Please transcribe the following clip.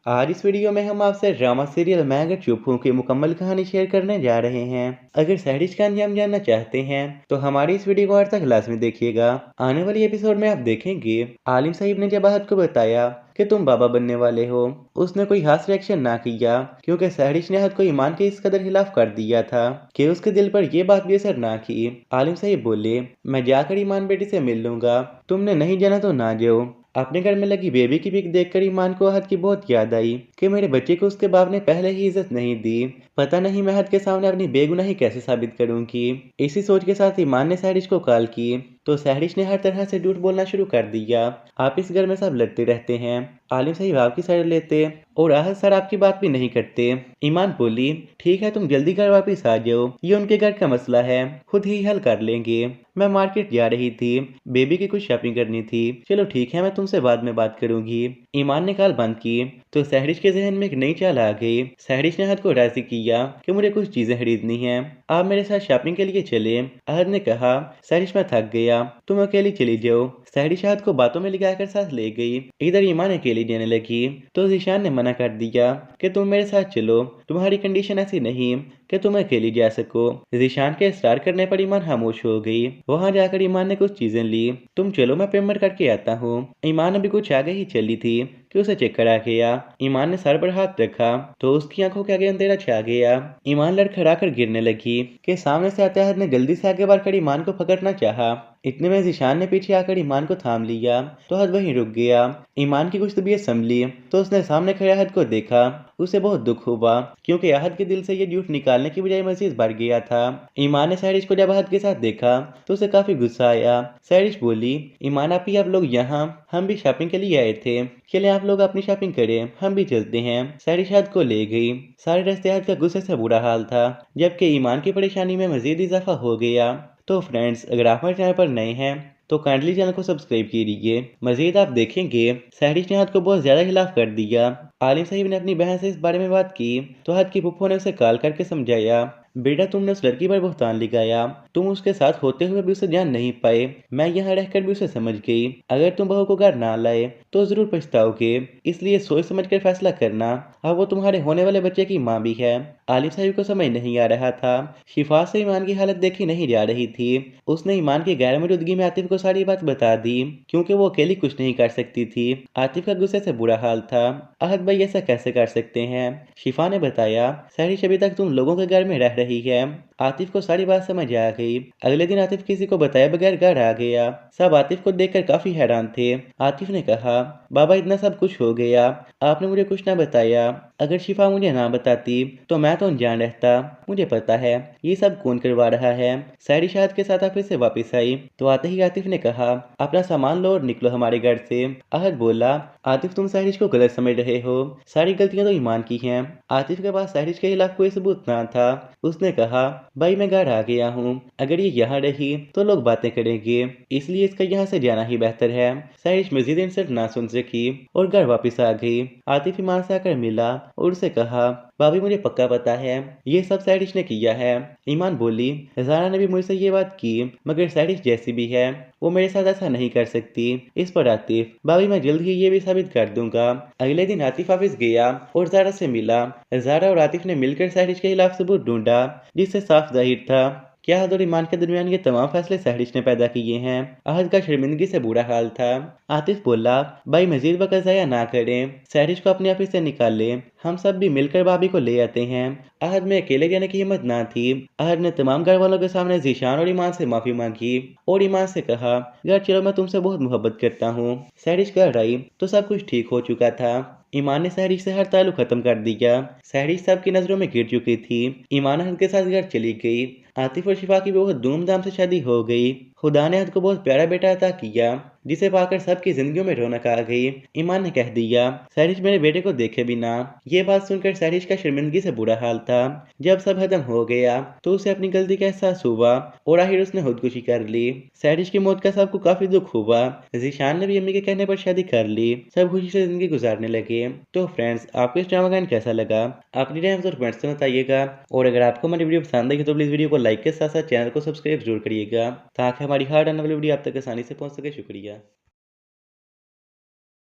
आज इस वीडियो में हम आपसे ड्रामा सीरियल मैं अगर चुप हूँ की मुकम्मल कहानी शेयर करने जा रहे हैं। अगर सहरिश का अंजाम जानना चाहते हैं तो हमारी इस वीडियो को अंत तक लाजमी देखिएगा। आने वाली एपिसोड में आप देखेंगे आलिम साहिब ने जब आहद को बताया कि तुम बाबा बनने वाले हो, उसने कोई खास रिएक्शन ना किया क्योंकि सहरिश ने आहद को ईमान के इस कदर खिलाफ कर दिया था कि उसके दिल पर यह बात भी असर ना की। आलिम साहिब बोले, मैं जाकर ईमान बेटी से मिल लूंगा, तुमने नहीं जाना तो ना जाओ। अपने घर में लगी बेबी की पिक देखकर ईमान को आहद की बहुत याद आई कि मेरे बच्चे को उसके बाप ने पहले ही इज्जत नहीं दी। पता नहीं मैं आहद के सामने अपनी बेगुनाही कैसे साबित करूंगी। इसी सोच के साथ ईमान ने सहरिश को कॉल की तो सहरिश ने हर तरह से झूठ बोलना शुरू कर दिया। आप इस घर में सब लड़ते रहते हैं, आलिम साहिब आपकी साइड लेते और आहद सर आपकी बात भी नहीं करते। ईमान बोली, ठीक है तुम जल्दी घर वापस आ जाओ, ये उनके घर का मसला है, खुद ही हल कर लेंगे। मैं मार्केट जा रही थी, बेबी की कुछ शॉपिंग करनी थी, चलो ठीक है मैं तुमसे बाद में बात करूंगी। ईमान ने कॉल बंद की तो सहरिश के जहन में एक नई चाल आ गई। सहरिश ने आहद को राजी किया कि मुझे कुछ चीजें खरीदनी है, आप मेरे साथ शॉपिंग के लिए चले। आहद ने कहा, सहरिश मैं थक गया, तुम अकेली चली जाओ। सहरिश आहद को बातों में लगाकर साथ ले गई। इधर ईमान अकेली जाने लगी तो जीशान ने मना कर दिया कि तुम मेरे साथ चलो, तुम्हारी कंडीशन ऐसी नहीं कि तुम अकेली जा सको। जीशान के स्टार करने पर ईमान खामोश हो गई। वहां जाकर ईमान ने कुछ चीजें ली। तुम चलो मैं पेमेंट करके आता हूँ। ईमान अभी कुछ आगे ही चली थी कि उसे चक्कर आ गया। ईमान ने सर पर हाथ रखा तो उसकी आंखों के आगे अंधेरा छा गया। ईमान लड़खड़ा कर गिरने लगी कि सामने से आते आहद ने जल्दी से आगे बढ़कर ईमान को पकड़ना चाहा। इतने में जीशान ने पीछे आकर ईमान को थाम लिया तो आहद वहीं रुक गया। ईमान की कुछ तबीयत संभली तो उसने सामने खड़े आहद को देखा। उसे बहुत दुख हुआ क्योंकि आहद के दिल से ये झूठ निकालने की बजाय मजीद बढ़ गया था। ईमान ने सहरिश को जब आहद के साथ देखा तो उसे काफी गुस्सा आया। सहरिश बोली, ईमान आप लोग यहाँ, हम भी शॉपिंग के लिए आए थे, चले आप लोग अपनी शॉपिंग करें, हम भी चलते हैं। सहरिश आहद को ले गई। सारे रास्ते आहद का गुस्से से बुरा हाल था जबकि ईमान की परेशानी में मजीद इजाफा हो गया। तो फ्रेंड्स अगर आप हमारे चैनल पर नए हैं तो काइंडली चैनल को सब्सक्राइब कीजिए। मजीद आप देखेंगे सहरिश ने आहद को बहुत ज्यादा खिलाफ कर दिया। आलिम साहिब ने अपनी बहन से इस बारे में बात की तो आहद की फूफो ने उसे कॉल करके समझाया, बेटा तुमने उस लड़की पर बुहतान लगाया, तुम उसके साथ होते हुए भी उसे जान नहीं पाए, मैं यहाँ रहकर भी उसे समझ गई, अगर तुम बहू को घर ना लाए तो जरूर पछताओगे, इसलिए सोच समझ कर फैसला करना। अब वो तुम्हारे होने वाले बच्चे की माँ भी है। आलिम साहिब को समझ नहीं आ रहा था, शिफा से ईमान की हालत देखी नहीं जा रही थी। उसने ईमान की गैर मौजूदगी में आतिफ को सारी बात बता दी क्योंकि वो अकेली कुछ नहीं कर सकती थी। आतिफ का गुस्से से बुरा हाल था। आहद भाई ऐसा कैसे कर सकते हैं। शिफा ने बताया, सहरिश अभी तक तुम लोगों के घर में रह रही है। आतिफ को सारी बात समझ आ गई। अगले दिन आतिफ किसी को बताए बगैर घर आ गया। सब आतिफ को देखकर काफी हैरान थे। आतिफ ने कहा, बाबा इतना सब कुछ हो गया, आपने मुझे कुछ ना बताया, अगर शिफा मुझे ना बताती तो मैं तो अनजान रहता। मुझे पता है ये सब कौन करवा रहा है। सहरिश आहद के साथ ऑफिस से वापस आई तो आते ही आतिफ ने कहा, अपना सामान लो और निकलो हमारे घर से। आहद बोला, आतिफ तुम सहरिश को गलत समझ रहे हो, सारी गलतियां तो ईमान की हैं। आतिफ के पास सहरिश के खिलाफ कोई सबूत ना था। उसने कहा, भाई मैं घर आ गया हूँ, अगर ये यहाँ रही तो लोग बातें करेंगे, इसलिए इसका यहाँ से जाना ही बेहतर है। सहरिश मजीद इंसल्ट ना सुन सकी और घर वापस आ गई। आतिफ ईमान से आकर मिला और उसे कहा, भाभी मुझे पक्का पता है ये सब सहरिश ने किया है। ईमान बोली, ज़ारा ने भी मुझसे ये बात की, मगर सहरिश जैसी भी है वो मेरे साथ ऐसा नहीं कर सकती। इस पर आतिफ, भाभी मैं जल्द ही ये भी साबित कर दूंगा। अगले दिन आतिफ ऑफिस गया और ज़ारा से मिला। ज़ारा और आतिफ ने मिलकर सहरिश के खिलाफ सबूत ढूंढा जिससे साफ जाहिर था कि आहद और ईमान के दरमियान ये तमाम फैसले सहरिश ने पैदा किए हैं। आहद का शर्मिंदगी से बुरा हाल था। आतिफ बोला, भाई मजीद वक्त ज़ाया ना करें, सहरिश को अपने ऑफिस से निकाल लें, हम सब भी मिलकर भाभी को ले आते हैं। आहद में अकेले जाने की हिम्मत ना थी। आहद ने तमाम घर वालों के सामने जीशान और ईमान से माफी मांगी और ईमान से कहा, घर चलो मैं तुमसे बहुत मोहब्बत करता हूँ। सहरिश घर आई तो सब कुछ ठीक हो चुका था। ईमान ने सहरिश से हर ताल्लुक खत्म कर दिया। सहरिश सबकी नजरों में गिर चुकी थी। ईमान आहद के साथ घर चली गई। आतिफ और शिफा की बहुत धूमधाम से शादी हो गई। खुदा ने आहद को बहुत प्यारा बेटा अता किया जिसे पाकर सबकी जिंदगियों में रौनक आ गई। ईमान ने कह दिया, सहरिश मेरे बेटे को देखे बिना। ये बात सुनकर सहरिश का शर्मिंदगी से बुरा हाल था। जब सब खत्म हो गया तो उसे अपनी गलती का एहसास हुआ और आखिर उसने खुदकुशी कर ली। सहरिश की मौत का सबको काफी दुख हुआ। जीशान ने भी अम्मी के कहने पर शादी कर ली। सब खुशी से जिंदगी गुजारने लगे। तो फ्रेंड्स आपको इस ड्रामा गान कैसा लगा, अपनी राय और कमेंट्स में बताइएगा। और अगर आपको हमारी वीडियो पसंद आई तो प्लीज वीडियो को लाइक के साथ साथ चैनल को सब्सक्राइब जरूर करिएगा ताकि हमारी हर आने वाली वीडियो आप तक आसानी से पहुंच सके। शुक्रिया।